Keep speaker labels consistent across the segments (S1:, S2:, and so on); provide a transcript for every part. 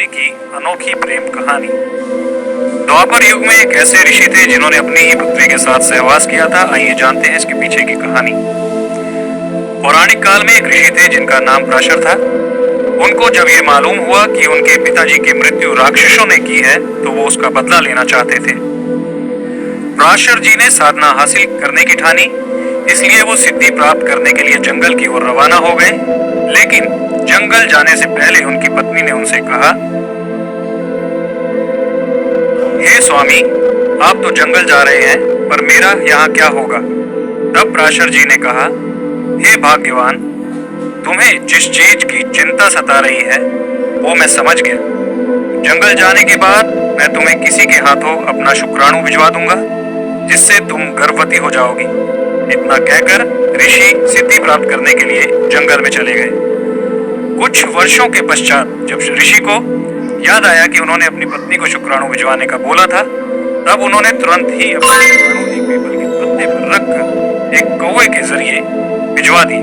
S1: की अनोखी प्रेम कहानी। द्वापर युग में एक ऐसे ऋषि थे जिन्होंने अपनी ही पुत्री के साथ सहवास किया था। आइए जानते हैं इसके पीछे की कहानी। पौराणिक काल में एक ऋषि थे जिनका नाम पराशर था। उनको जब ये मालूम हुआ कि उनके पिताजी की मृत्यु राक्षसों ने की है तो वो उसका बदला लेना चाहते थे। पराशर जी ने साधना हासिल करने की ठानी, इसलिए वो सिद्धि प्राप्त करने के लिए जंगल की ओर रवाना हो गए। लेकिन जंगल जाने से पहले उनकी पत्नी ने उनसे कहा, हे स्वामी, आप तो जंगल जा रहे हैं, पर मेरा यहाँ क्या होगा? तब पराशर जी ने कहा, हे भाग्यवान, तुम्हें जिस चीज की चिंता सता रही है वो मैं समझ गया। जंगल जाने के बाद मैं तुम्हें किसी के हाथों अपना शुक्राणु भिजवा दूंगा, जिससे तुम गर्भवती हो जाओगी। इतना कहकर ऋषि सिद्धि प्राप्त करने के लिए जंगल में चले गए। कुछ वर्षों के पश्चात जब ऋषि को याद आया कि उन्होंने अपनी पत्नी को शुक्राणु भिजवाने का बोला था, तब उन्होंने तुरंत ही अपना शुक्राणु एक पीपल के पत्ते पर रखकर एक कौवे के जरिए भिजवा दी।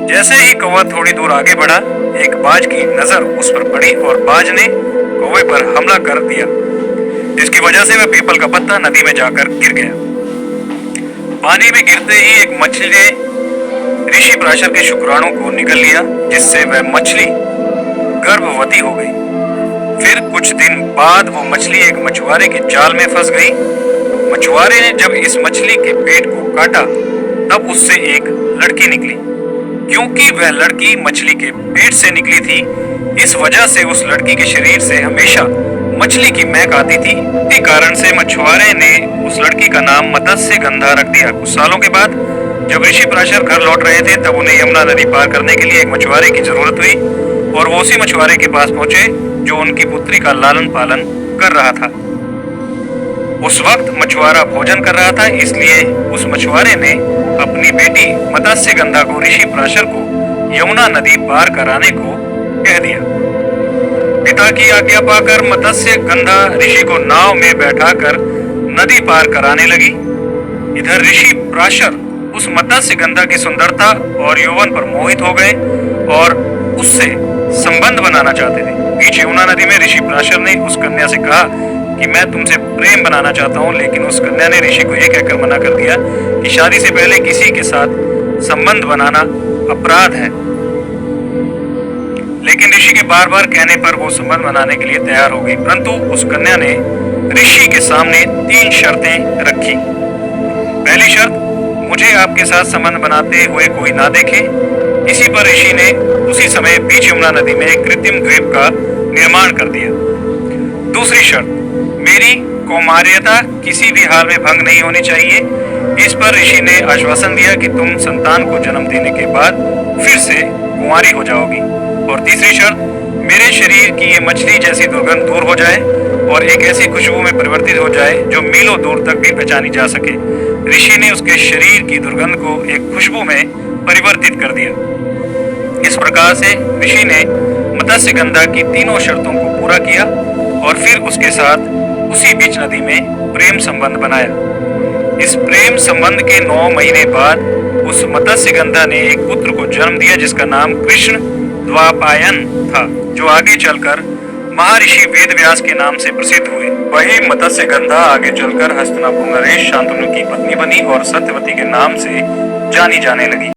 S1: जैसे ही कौवा थोड़ी दूर आगे बढ़ा, एक बाज की नजर उस पर पड़ी और बाज ने कौवे पर हमला कर दिया, जिसकी वजह से वह पीपल का पत्ता नदी में जाकर गिर गया। पानी में गिरते ही एक मछली ने ऋषि पराशर के शुक्राणु को निगल लिया, जिससे वह मछली गर्भवती हो गई। फिर कुछ दिन बाद वो मछली एक मछुआरे के जाल में फंस गई। मछुआरे ने जब इस मछली के पेट को काटा, तब उससे एक लड़की निकली। क्योंकि वह लड़की मछली के पेट से निकली थी, इस वजह से उस लड़की के शरीर से हमेशा मछली की महक आती थी। इसी कारण से मछुआरे ने उस लड़की का नाम मत्स्यगंधा रख दिया। कुछ सालों के बाद जब ऋषि पराशर घर लौट रहे थे, तब उन्हें यमुना नदी पार करने के लिए एक मछुआरे की जरूरत हुई और वो उसी मछुआरे के पास पहुंचे जो उनकी पुत्री का लालन पालन कर रहा था। उस वक्त मछुआरा भोजन कर रहा था, इसलिए उस मछुआरे ने अपनी बेटी मत्स्यगंधा को ऋषि पराशर को यमुना नदी पार कराने को कह दिया। पिता की आज्ञा पाकर मत्स्यगंधा ऋषि को नाव में बैठाकर नदी पार कराने लगी। इधर ऋषि पराशर उस मत्स्यगंधा की सुंदरता और यौवन पर मोहित हो गए और उससे संबंध बनाना चाहते थे। बीच यमुना नदी में ऋषि पराशर ने उस कन्या से कहा कि मैं तुमसे प्रेम बनाना चाहता हूँ, लेकिन उस कन्या ने ऋषि को यह कहकर मना कर दिया कि शादी से पहले किसी के साथ संबंध बनाना अपराध है। लेकिन ऋषि के बार बार कहने पर वो संबंध बनाने के लिए तैयार हो गई, परंतु उस कन्या ने ऋषि के सामने 3 शर्तें रखी। पहली शर्त, मुझे आपके साथ संबंध बनाते हुए कोई ना देखे। इसी पर ऋषि ने उसी समय बीच यमुना नदी में एक कृत्रिम द्वीप का निर्माण कर दिया। दूसरी शर्त, मेरी कौमार्यता किसी भी हाल में भंग नहीं होनी चाहिए। इस पर ऋषि ने आश्वासन दिया कि तुम संतान को जन्म देने के बाद फिर से कुंवारी हो जाओगी। और तीसरी शर्त, मेरे शरीर की ये मछली जैसी दुर्गंध दूर हो जाए और एक ऐसी खुशबू में परिवर्तित हो जाए जो मीलों दूर तक भी पहचानी जा सके। ऋषि ने उसके शरीर की दुर्गंध को एक खुशबू में परिवर्तित कर दिया। इस प्रकार से ऋषि ने मत्स्यगंधा की तीनों शर्तों को पूरा किया और फिर उसके साथ उसी बीच नदी में प्रेम संबंध बनाया। इस प्रेम संबंध के 9 महीने बाद उस मत्स्यगंधा ने एक पुत्र को जन्म दिया, जिसका नाम कृष्ण द्वापायन था, जो आगे चलकर महर्षि वेदव्यास के नाम से प्रसिद्ध हुए। वही मत्स्यगंधा आगे चलकर हस्तिनापुर नरेश शांतनु की पत्नी बनी और सत्यवती के नाम से जानी जाने लगी।